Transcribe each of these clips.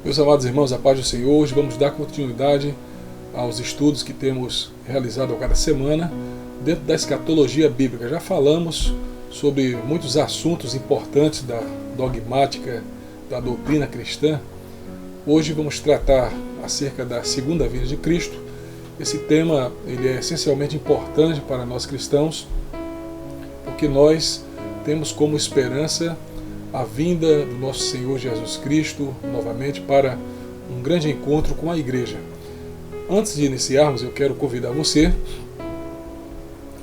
Meus amados irmãos, a paz do Senhor, hoje vamos dar continuidade aos estudos que temos realizado a cada semana dentro da escatologia bíblica. Já falamos sobre muitos assuntos importantes da dogmática, da doutrina cristã. Hoje vamos tratar acerca da segunda vinda de Cristo. Esse tema ele é essencialmente importante para nós cristãos, porque nós temos como esperança a vinda do nosso Senhor Jesus Cristo novamente para um grande encontro com a igreja. Antes de iniciarmos, eu quero convidar você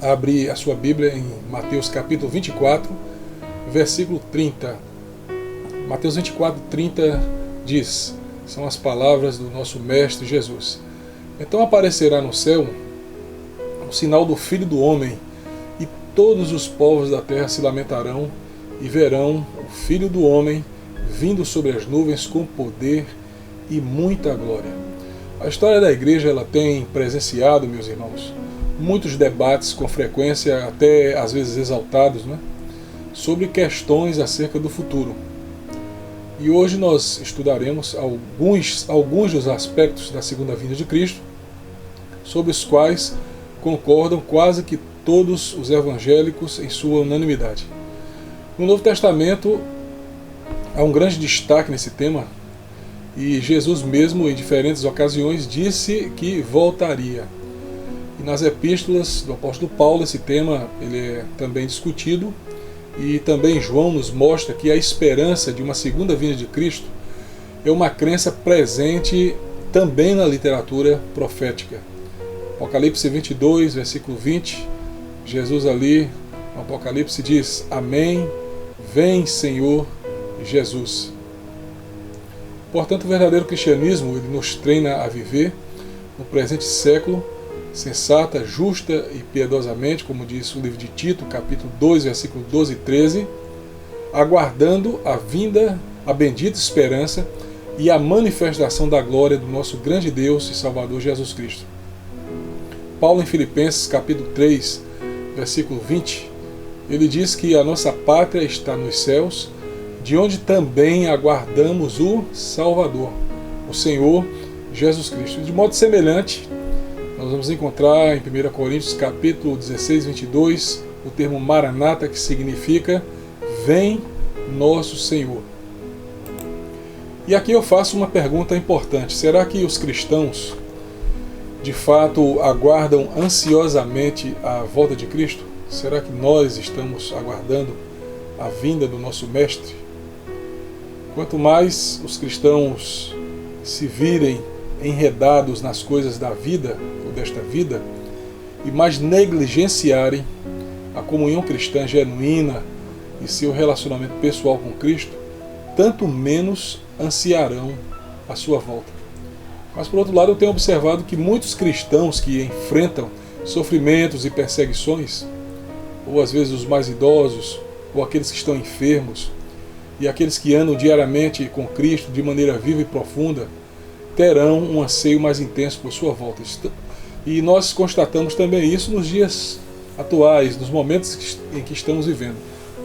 a abrir a sua Bíblia em Mateus capítulo 24, versículo 30. Mateus 24, 30 diz, são as palavras do nosso Mestre Jesus. Então aparecerá no céu o sinal do Filho do Homem, e todos os povos da terra se lamentarão e verão o Filho do Homem vindo sobre as nuvens com poder e muita glória. A história da igreja ela tem presenciado, meus irmãos, muitos debates com frequência, até às vezes exaltados, sobre questões acerca do futuro. E hoje nós estudaremos alguns dos aspectos da segunda vinda de Cristo, sobre os quais concordam quase que todos os evangélicos em sua unanimidade. No Novo Testamento há um grande destaque nesse tema, e Jesus mesmo em diferentes ocasiões disse que voltaria. E nas epístolas do apóstolo Paulo esse tema ele é também discutido, e também João nos mostra que a esperança de uma segunda vinda de Cristo é uma crença presente também na literatura profética. Apocalipse 22, versículo 20, Jesus ali no Apocalipse diz: Amém, vem Senhor Jesus. Portanto, o verdadeiro cristianismo ele nos treina a viver no presente século, sensata, justa e piedosamente, como diz o livro de Tito, capítulo 2, versículo 12 e 13, aguardando a vinda, a bendita esperança e a manifestação da glória do nosso grande Deus e Salvador Jesus Cristo. Paulo em Filipenses, capítulo 3, versículo 20, ele diz que a nossa pátria está nos céus, de onde também aguardamos o Salvador, o Senhor Jesus Cristo. De modo semelhante, nós vamos encontrar em 1 Coríntios capítulo 16, 22, o termo Maranata, que significa Vem Nosso Senhor. E aqui eu faço uma pergunta importante: será que os cristãos de fato aguardam ansiosamente a volta de Cristo? Será que nós estamos aguardando a vinda do nosso Mestre? Quanto mais os cristãos se virem enredados nas coisas da vida, ou desta vida, e mais negligenciarem a comunhão cristã genuína e seu relacionamento pessoal com Cristo, tanto menos ansiarão a sua volta. Mas, por outro lado, eu tenho observado que muitos cristãos que enfrentam sofrimentos e perseguições, ou às vezes os mais idosos, ou aqueles que estão enfermos, e aqueles que andam diariamente com Cristo de maneira viva e profunda, terão um anseio mais intenso por sua volta. E nós constatamos também isso nos dias atuais, nos momentos em que estamos vivendo,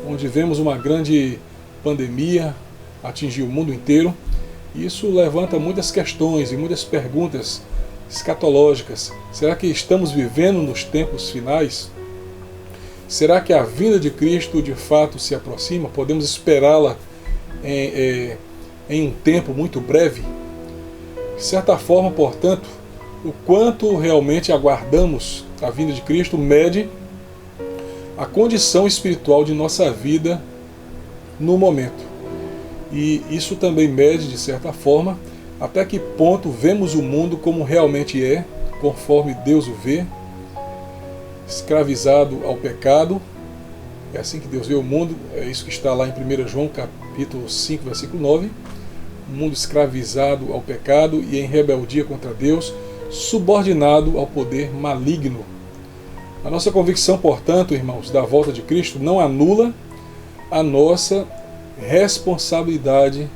onde vemos uma grande pandemia atingir o mundo inteiro. Isso levanta muitas questões e muitas perguntas escatológicas. Será que estamos vivendo nos tempos finais? Será que a vinda de Cristo de fato se aproxima? Podemos esperá-la em um tempo muito breve? De certa forma, portanto, o quanto realmente aguardamos a vinda de Cristo mede a condição espiritual de nossa vida no momento. E isso também mede, de certa forma, até que ponto vemos o mundo como realmente é, conforme Deus o vê, escravizado ao pecado. É assim que Deus vê o mundo, é isso que está lá em 1 João capítulo 5, versículo 9. Um mundo escravizado ao pecado e em rebeldia contra Deus, subordinado ao poder maligno. A nossa convicção, portanto, irmãos, da volta de Cristo não anula a nossa responsabilidade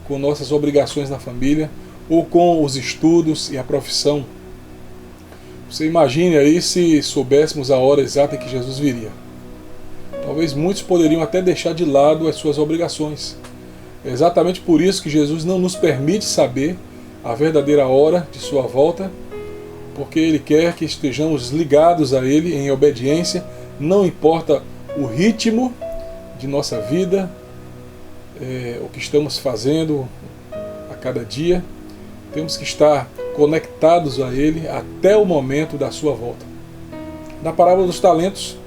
com nossas obrigações na família ou com os estudos e a profissão. Você imagine aí se soubéssemos a hora exata em que Jesus viria. Talvez muitos poderiam até deixar de lado as suas obrigações, É exatamente por isso que Jesus não nos permite saber a verdadeira hora de sua volta, porque Ele quer que estejamos ligados a Ele em obediência, não importa o ritmo de nossa vida, o que estamos fazendo a cada dia, temos que estar conectados a Ele até o momento da sua volta. Na parábola dos talentos,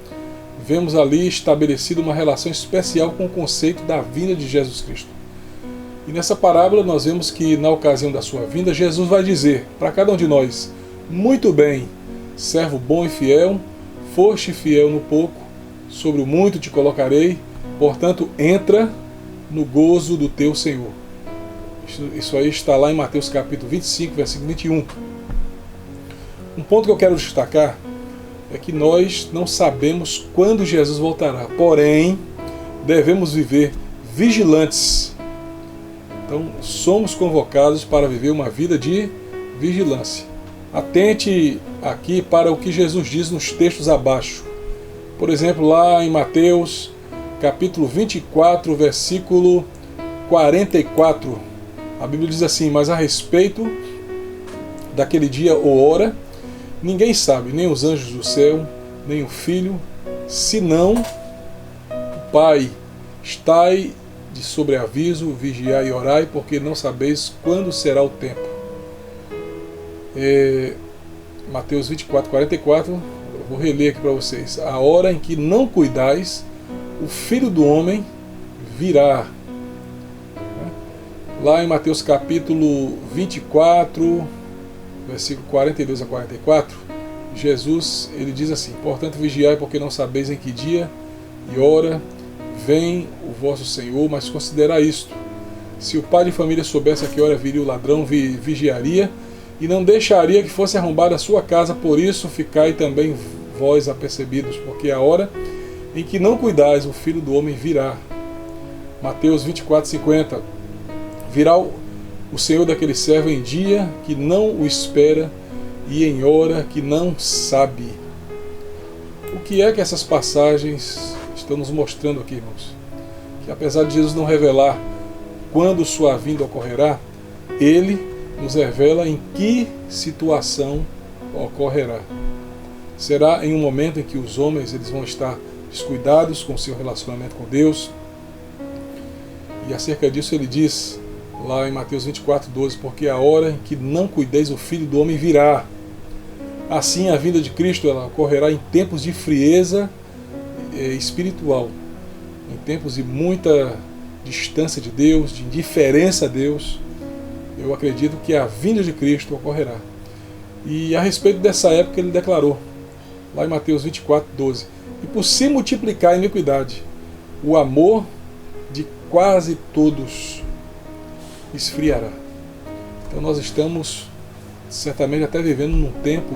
vemos ali estabelecido uma relação especial com o conceito da vinda de Jesus Cristo. E nessa parábola nós vemos que na ocasião da sua vinda, Jesus vai dizer para cada um de nós: muito bem, servo bom e fiel, foste fiel no pouco, sobre o muito te colocarei, portanto entra no gozo do teu Senhor. Isso aí está lá em Mateus capítulo 25, versículo 21. Um ponto que eu quero destacar é que nós não sabemos quando Jesus voltará, porém devemos viver vigilantes. Então somos convocados para viver uma vida de vigilância. Atente aqui para o que Jesus diz nos textos abaixo. Por exemplo, lá em Mateus capítulo 24, versículo 44, a Bíblia diz assim: mas a respeito daquele dia ou hora, ninguém sabe, nem os anjos do céu, nem o Filho, senão o Pai. Estai de sobreaviso, vigiai e orai, porque não sabeis quando será o tempo. Mateus 24, 44, eu vou reler aqui para vocês. A hora em que não cuidais, o Filho do Homem virá. Lá em Mateus capítulo 24, versículo 42 a 44, Jesus ele diz assim: portanto vigiai, porque não sabeis em que dia e hora vem o vosso Senhor, mas considerai isto: se o pai de família soubesse a que hora viria o ladrão, vigiaria e não deixaria que fosse arrombada a sua casa. Por isso ficai também vós apercebidos, porque a hora em que não cuidais, o Filho do Homem virá. Mateus 24, 50. Virá o Senhor daquele servo em dia que não o espera e em hora que não sabe. O que é que essas passagens estão nos mostrando aqui, irmãos? Que apesar de Jesus não revelar quando sua vinda ocorrerá, Ele nos revela em que situação ocorrerá. Será em um momento em que os homens eles vão estar descuidados com seu relacionamento com Deus. E acerca disso ele diz lá em Mateus 24, 12: porque a hora em que não cuideis, o Filho do Homem virá. Assim a vinda de Cristo ela ocorrerá em tempos de frieza espiritual, em tempos de muita distância de Deus, de indiferença a Deus. Eu acredito que a vinda de Cristo ocorrerá. E a respeito dessa época ele declarou, lá em Mateus 24, 12: e por se multiplicar a iniquidade, o amor de quase todos esfriará. Então nós estamos certamente até vivendo num tempo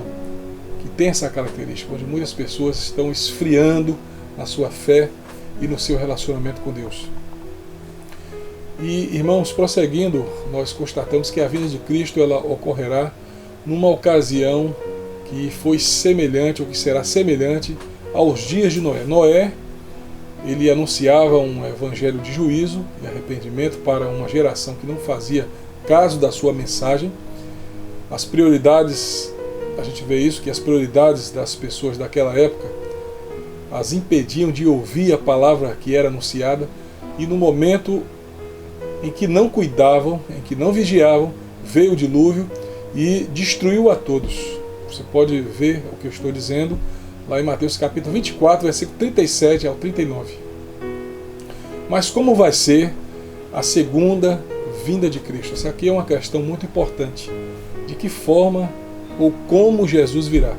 que tem essa característica, onde muitas pessoas estão esfriando na sua fé e no seu relacionamento com Deus. E, irmãos, prosseguindo, nós constatamos que a vinda de Cristo ela ocorrerá numa ocasião que foi semelhante, ou que será semelhante, aos dias de Noé. Noé, ele anunciava um evangelho de juízo e arrependimento para uma geração que não fazia caso da sua mensagem. As prioridades, a gente vê isso, que as prioridades das pessoas daquela época as impediam de ouvir a palavra que era anunciada, e no momento em que não cuidavam, em que não vigiavam, veio o dilúvio e destruiu a todos. Você pode ver o que eu estou dizendo lá em Mateus capítulo 24, versículo 37 ao 39. Mas como vai ser a segunda vinda de Cristo? Essa aqui é uma questão muito importante. De que forma ou como Jesus virá?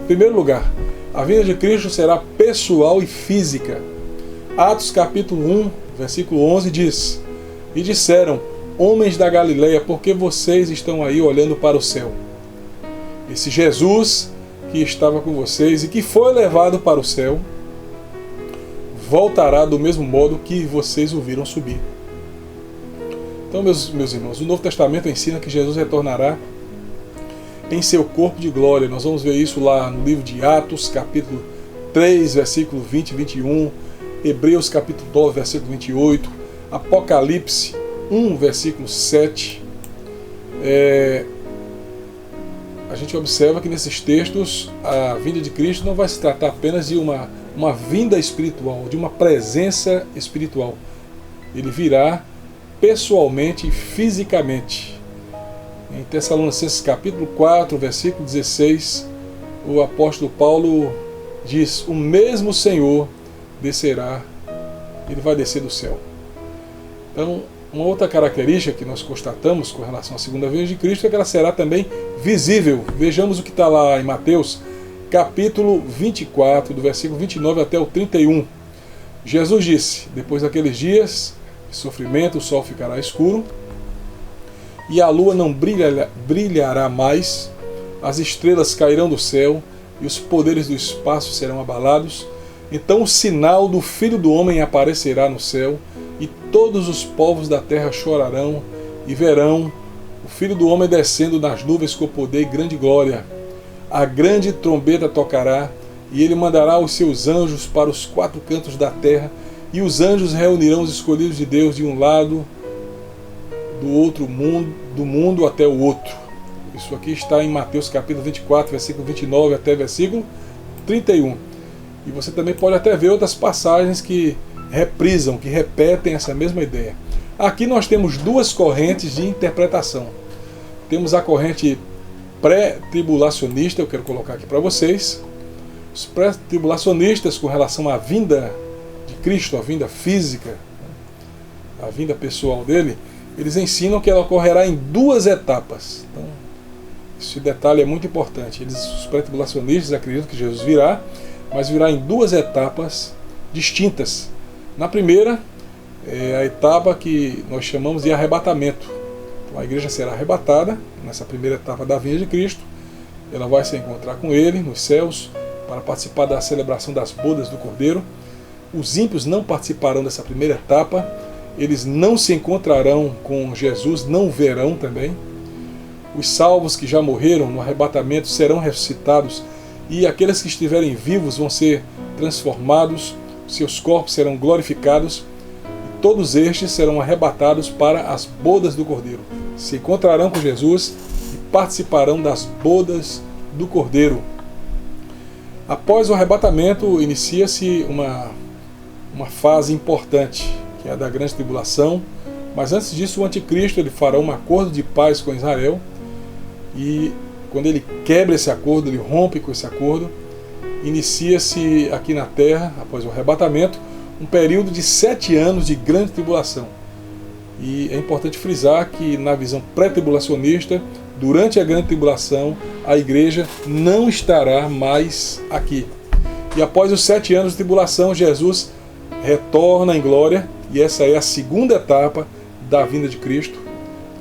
Em primeiro lugar, a vinda de Cristo será pessoal e física. Atos capítulo 1, versículo 11 diz: e disseram, homens da Galileia, por que vocês estão aí olhando para o céu? Esse Jesus que estava com vocês e que foi levado para o céu, voltará do mesmo modo que vocês o viram subir. Então, meus irmãos, o Novo Testamento ensina que Jesus retornará em seu corpo de glória. Nós vamos ver isso lá no livro de Atos, capítulo 3, versículo 20 e 21, Hebreus, capítulo 9, versículo 28, Apocalipse, 1, versículo 7, a gente observa que nesses textos a vinda de Cristo não vai se tratar apenas de uma vinda espiritual, de uma presença espiritual. Ele virá pessoalmente e fisicamente. Em Tessalonicenses capítulo 4, versículo 16, o apóstolo Paulo diz: o mesmo Senhor descerá, ele vai descer do céu. Então, uma outra característica que nós constatamos com relação à segunda vinda de Cristo é que ela será também visível. Vejamos o que está lá em Mateus, capítulo 24, do versículo 29 até o 31. Jesus disse: depois daqueles dias de sofrimento, o sol ficará escuro, e a lua não brilhará mais, as estrelas cairão do céu, e os poderes do espaço serão abalados. Então o sinal do Filho do Homem aparecerá no céu, e todos os povos da terra chorarão e verão o Filho do Homem descendo nas nuvens com poder e grande glória. A grande trombeta tocará, e ele mandará os seus anjos para os quatro cantos da terra, e os anjos reunirão os escolhidos de Deus de um lado do mundo até o outro. Isso aqui está em Mateus capítulo 24, versículo 29 até versículo 31. E você também pode até ver outras passagens que reprisam, que repetem essa mesma ideia. Aqui nós temos duas correntes de interpretação. Temos a corrente pré-tribulacionista, eu quero colocar aqui para vocês. Os pré-tribulacionistas, com relação à vinda de Cristo, a vinda física, a vinda pessoal dele, eles ensinam que ela ocorrerá em duas etapas. Então, esse detalhe é muito importante. Os pré-tribulacionistas acreditam que Jesus virá, mas virá em duas etapas distintas. Na primeira, é a etapa que nós chamamos de arrebatamento. Então, a igreja será arrebatada nessa primeira etapa da vinda de Cristo. Ela vai se encontrar com ele nos céus para participar da celebração das bodas do Cordeiro. Os ímpios não participarão dessa primeira etapa. Eles não se encontrarão com Jesus, não verão também. Os salvos que já morreram no arrebatamento serão ressuscitados, e aqueles que estiverem vivos vão ser transformados, seus corpos serão glorificados, e todos estes serão arrebatados para as bodas do Cordeiro. Se encontrarão com Jesus e participarão das bodas do Cordeiro. Após o arrebatamento, inicia-se uma fase importante, que é a da grande tribulação. Mas antes disso, o anticristo ele fará um acordo de paz com Israel, e quando ele quebra esse acordo, ele rompe com esse acordo, inicia-se aqui na terra, após o arrebatamento, um período de 7 anos de grande tribulação. E é importante frisar que na visão pré-tribulacionista, durante a grande tribulação, a igreja não estará mais aqui. E após os 7 anos de tribulação, Jesus retorna em glória, e essa é a segunda etapa da vinda de Cristo,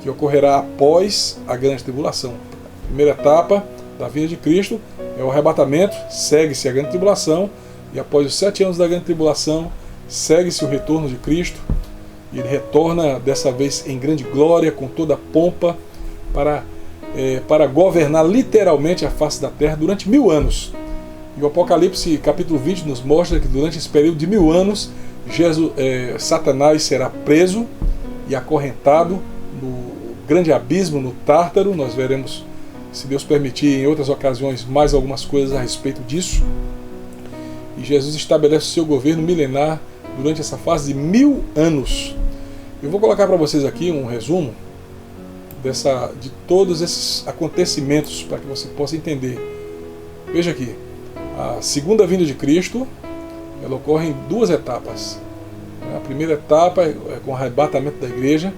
que ocorrerá após a grande tribulação. A primeira etapa da vinda de Cristo é o arrebatamento, segue-se a grande tribulação, e após os 7 anos da grande tribulação, segue-se o retorno de Cristo, e ele retorna dessa vez em grande glória, com toda a pompa, para governar literalmente a face da terra durante 1000 anos. E o Apocalipse capítulo 20 nos mostra que durante esse período de 1000 anos, Satanás será preso e acorrentado no grande abismo, no Tártaro. Nós veremos, se Deus permitir, em outras ocasiões, mais algumas coisas a respeito disso. E Jesus estabelece o seu governo milenar durante essa fase de 1000 anos. Eu vou colocar para vocês aqui um resumo de todos esses acontecimentos, para que você possa entender. Veja aqui, a segunda vinda de Cristo, ela ocorre em duas etapas. A primeira etapa é com o arrebatamento da igreja.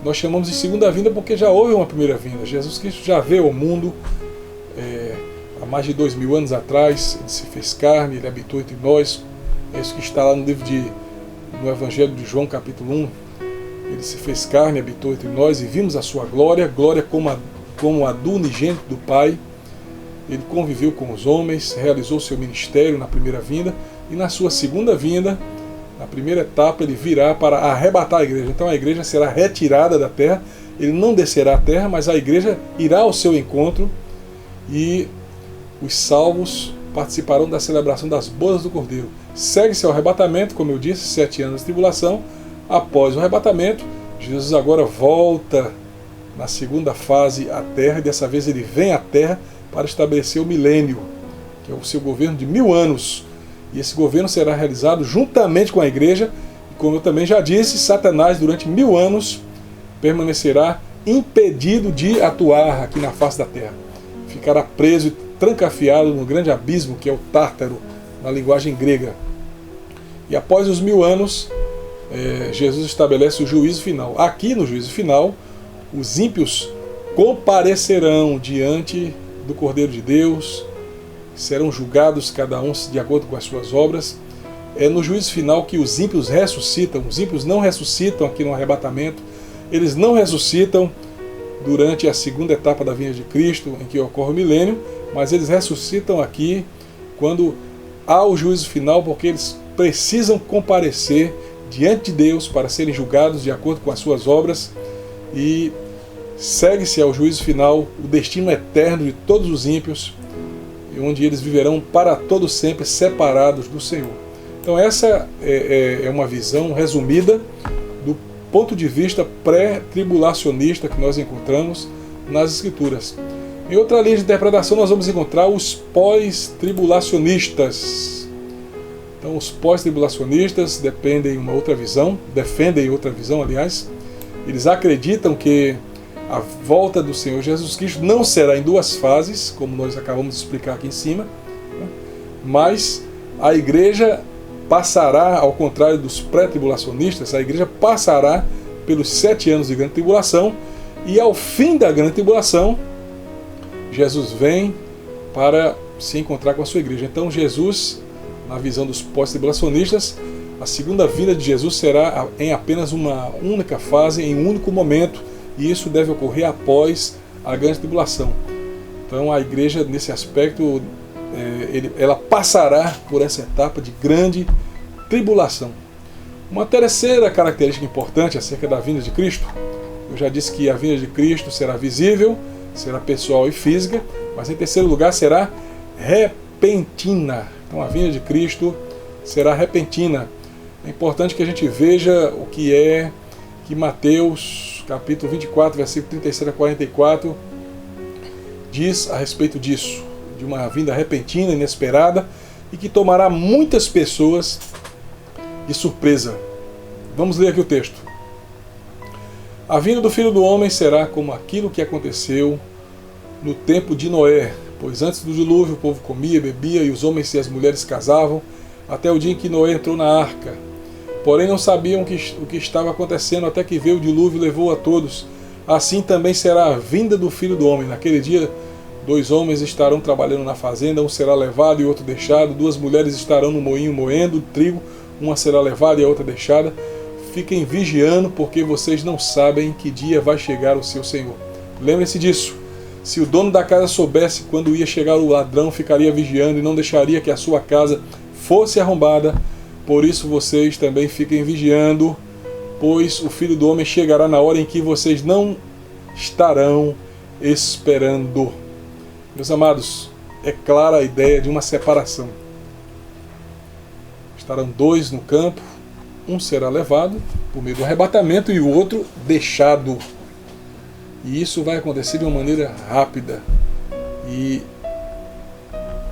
Nós chamamos de segunda vinda porque já houve uma primeira vinda. Jesus Cristo já veio ao mundo há mais de 2000 anos atrás. Ele se fez carne, ele habitou entre nós. É isso que está lá no Evangelho de João, capítulo 1. Ele se fez carne, habitou entre nós, e vimos a sua glória, glória como a do unigênito do Pai. Ele conviveu com os homens, realizou seu ministério na primeira vinda, e na sua segunda vinda, na primeira etapa, ele virá para arrebatar a igreja. Então a igreja será retirada da terra, ele não descerá à terra, mas a igreja irá ao seu encontro, e os salvos participarão da celebração das bodas do Cordeiro. Segue-se ao arrebatamento, como eu disse, 7 anos de tribulação. Após o arrebatamento, Jesus agora volta na segunda fase à Terra, e dessa vez ele vem à Terra para estabelecer o milênio, que é o seu governo de 1000 anos. E esse governo será realizado juntamente com a igreja, e como eu também já disse, Satanás durante 1000 anos permanecerá impedido de atuar aqui na face da Terra. Ficará preso e trancafiado no grande abismo que é o Tártaro, na linguagem grega. E após os 1000 anos, Jesus estabelece o juízo final. Aqui no juízo final, os ímpios comparecerão diante do Cordeiro de Deus, serão julgados cada um de acordo com as suas obras. É no juízo final que os ímpios ressuscitam. Os ímpios não ressuscitam aqui no arrebatamento, eles não ressuscitam durante a segunda etapa da vinda de Cristo, em que ocorre o milênio, mas eles ressuscitam aqui quando há o juízo final, porque eles precisam comparecer diante de Deus para serem julgados de acordo com as suas obras, e segue-se ao juízo final o destino eterno de todos os ímpios, onde eles viverão para todo sempre separados do Senhor. Então essa é uma visão resumida do ponto de vista pré-tribulacionista que nós encontramos nas Escrituras. Em outra linha de interpretação nós vamos encontrar os pós-tribulacionistas. Então os pós-tribulacionistas defendem outra visão, aliás. Eles acreditam que a volta do Senhor Jesus Cristo não será em duas fases, como nós acabamos de explicar aqui em cima, né? Mas a igreja passará, ao contrário dos pré-tribulacionistas, a igreja passará pelos 7 anos de grande tribulação, e ao fim da grande tribulação, Jesus vem para se encontrar com a sua igreja. Então Jesus, na visão dos pós-tribulacionistas, a segunda vinda de Jesus será em apenas uma única fase, em um único momento, e isso deve ocorrer após a grande tribulação. Então a igreja, nesse aspecto, ela passará por essa etapa de grande tribulação. Uma terceira característica importante acerca da vinda de Cristo, eu já disse que a vinda de Cristo será visível, será pessoal e física, mas em terceiro lugar será repentina. Então a vinda de Cristo será repentina. É importante que a gente veja o que é que Mateus capítulo 24, versículo 37 a 44 diz a respeito disso, de uma vinda repentina, inesperada, e que tomará muitas pessoas de surpresa. Vamos ler aqui o texto. A vinda do Filho do Homem será como aquilo que aconteceu no tempo de Noé, pois antes do dilúvio o povo comia, bebia, e os homens e as mulheres casavam, até o dia em que Noé entrou na arca. Porém não sabiam o que estava acontecendo, até que veio o dilúvio e levou a todos. Assim também será a vinda do Filho do Homem. Naquele dia, 2 homens estarão trabalhando na fazenda, um será levado e outro deixado. 2 mulheres estarão no moinho moendo trigo, uma será levada e a outra deixada. Fiquem vigiando, porque vocês não sabem que dia vai chegar o seu Senhor. Lembrem-se disso. Se o dono da casa soubesse quando ia chegar o ladrão, ficaria vigiando e não deixaria que a sua casa fosse arrombada. Por isso vocês também fiquem vigiando, pois o Filho do Homem chegará na hora em que vocês não estarão esperando. Meus amados, é clara a ideia de uma separação. Estarão 2 no campo, um será levado por meio do arrebatamento e o outro deixado. E isso vai acontecer de uma maneira rápida. E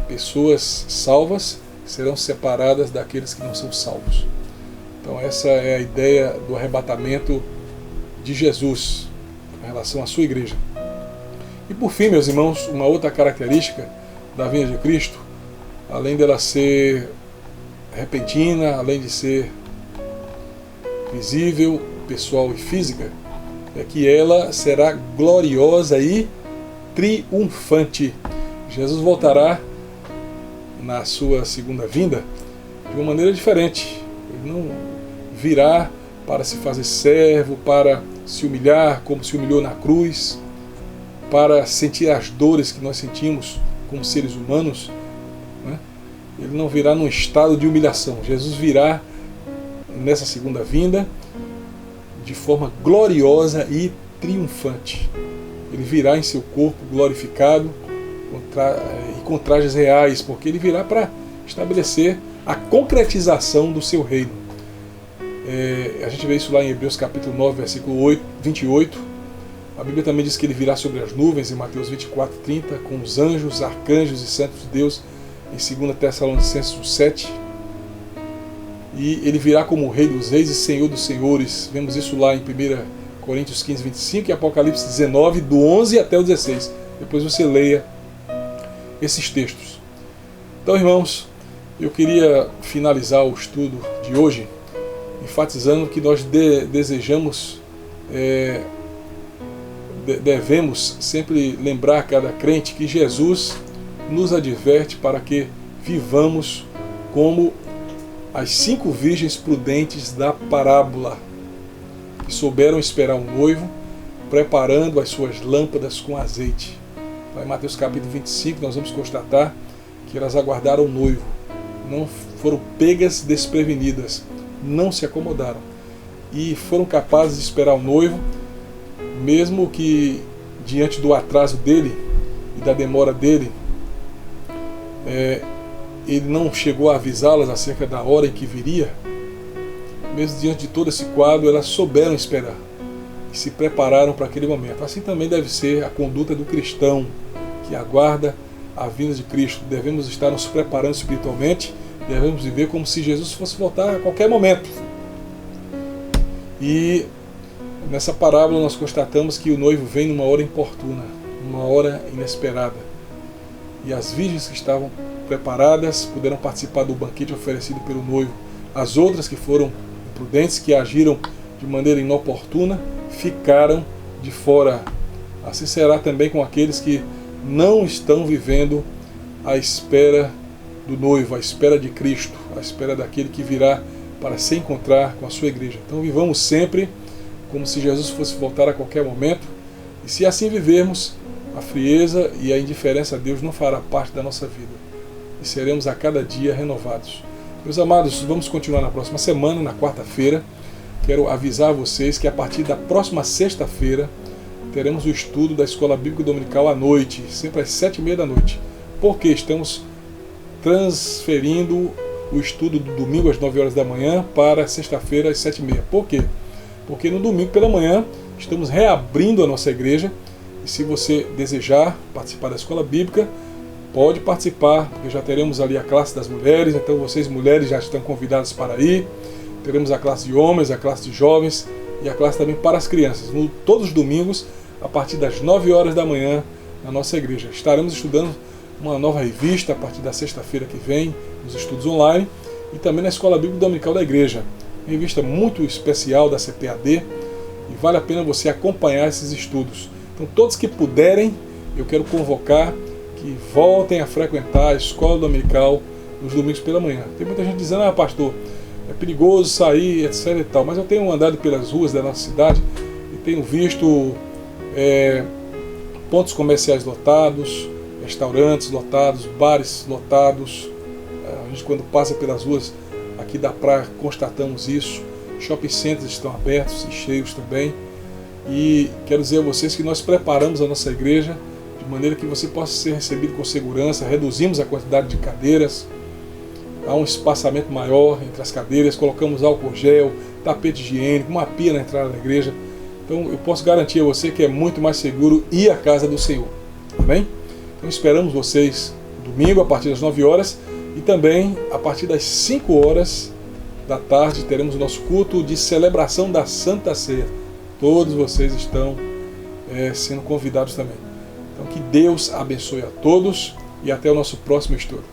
pessoas salvas serão separadas daqueles que não são salvos. Então essa é a ideia do arrebatamento de Jesus em relação à sua igreja. E por fim, meus irmãos, uma outra característica da vinda de Cristo, além dela ser repentina, além de ser visível, pessoal e física, é que ela será gloriosa e triunfante. Jesus voltará na sua segunda vinda de uma maneira diferente. Ele não virá para se fazer servo, para se humilhar como se humilhou na cruz, para sentir as dores que nós sentimos como seres humanos, né? Ele não virá num estado de humilhação. Jesus virá nessa segunda vinda de forma gloriosa e triunfante. Ele virá em seu corpo glorificado e com trajes reais, porque ele virá para estabelecer a concretização do seu reino. A gente vê isso lá em Hebreus capítulo 9, versículo 28. A Bíblia também diz que ele virá sobre as nuvens, em Mateus 24:30, com os anjos, arcanjos e santos de Deus, em 2 Tessalonicenses 7. E ele virá como Rei dos Reis e Senhor dos Senhores. Vemos isso lá em 1 Coríntios 15:25 e Apocalipse 19, do 11 até o 16. Depois você leia esses textos. Então, irmãos, eu queria finalizar o estudo de hoje enfatizando que nós devemos sempre lembrar cada crente que Jesus nos adverte para que vivamos como as 5 virgens prudentes da parábola, que souberam esperar o noivo, preparando as suas lâmpadas com azeite. Em Mateus capítulo 25 nós vamos constatar que elas aguardaram o noivo, não foram pegas desprevenidas, não se acomodaram e foram capazes de esperar o noivo, mesmo que diante do atraso dele e da demora dele, ele não chegou a avisá-las acerca da hora em que viria. Mesmo diante de todo esse quadro, elas souberam esperar e se prepararam para aquele momento. Assim também deve ser a conduta do cristão que aguarda a vinda de Cristo. Devemos estar nos preparando espiritualmente, devemos viver como se Jesus fosse voltar a qualquer momento. E nessa parábola nós constatamos que o noivo vem numa hora importuna, numa hora inesperada. E as virgens que estavam preparadas puderam participar do banquete oferecido pelo noivo. As outras que foram imprudentes, que agiram de maneira inoportuna, ficaram de fora. Assim será também com aqueles que não estão vivendo à espera do noivo, à espera de Cristo, à espera daquele que virá para se encontrar com a sua igreja. Então vivamos sempre como se Jesus fosse voltar a qualquer momento, e se assim vivermos, a frieza e a indiferença a Deus não fará parte da nossa vida, e seremos a cada dia renovados. Meus amados, vamos continuar na próxima semana, na quarta-feira. Quero avisar vocês que a partir da próxima sexta-feira teremos o estudo da Escola Bíblica Dominical à noite, sempre às 7h30 da noite, porque estamos transferindo o estudo do domingo às 9 horas da manhã para sexta-feira às 7h30. Por quê? Porque no domingo pela manhã estamos reabrindo a nossa igreja, e se você desejar participar da Escola Bíblica, pode participar, porque já teremos ali a classe das mulheres, então vocês mulheres já estão convidadas para ir. Teremos a classe de homens, a classe de jovens e a classe também para as crianças, todos os domingos, a partir das 9 horas da manhã, na nossa igreja. Estaremos estudando uma nova revista a partir da sexta-feira que vem, nos estudos online, e também na Escola Bíblica Dominical da Igreja. Uma revista muito especial da CPAD, e vale a pena você acompanhar esses estudos. Então, todos que puderem, eu quero convocar que voltem a frequentar a Escola Dominical nos domingos pela manhã. Tem muita gente dizendo, pastor, é perigoso sair, etc e tal, mas eu tenho andado pelas ruas da nossa cidade e tenho visto pontos comerciais lotados, restaurantes lotados, bares lotados. A gente, quando passa pelas ruas aqui da praia, constatamos isso. Shopping centers estão abertos e cheios também. E quero dizer a vocês que nós preparamos a nossa igreja de maneira que você possa ser recebido com segurança. Reduzimos a quantidade de cadeiras, há um espaçamento maior entre as cadeiras, colocamos álcool gel, tapete higiênico, uma pia na entrada da igreja. Então eu posso garantir a você que é muito mais seguro ir à casa do Senhor. Amém? Então esperamos vocês domingo a partir das 9 horas e também a partir das 5 horas da tarde teremos o nosso culto de celebração da Santa Ceia. Todos vocês estão sendo convidados também. Então que Deus abençoe a todos e até o nosso próximo estudo.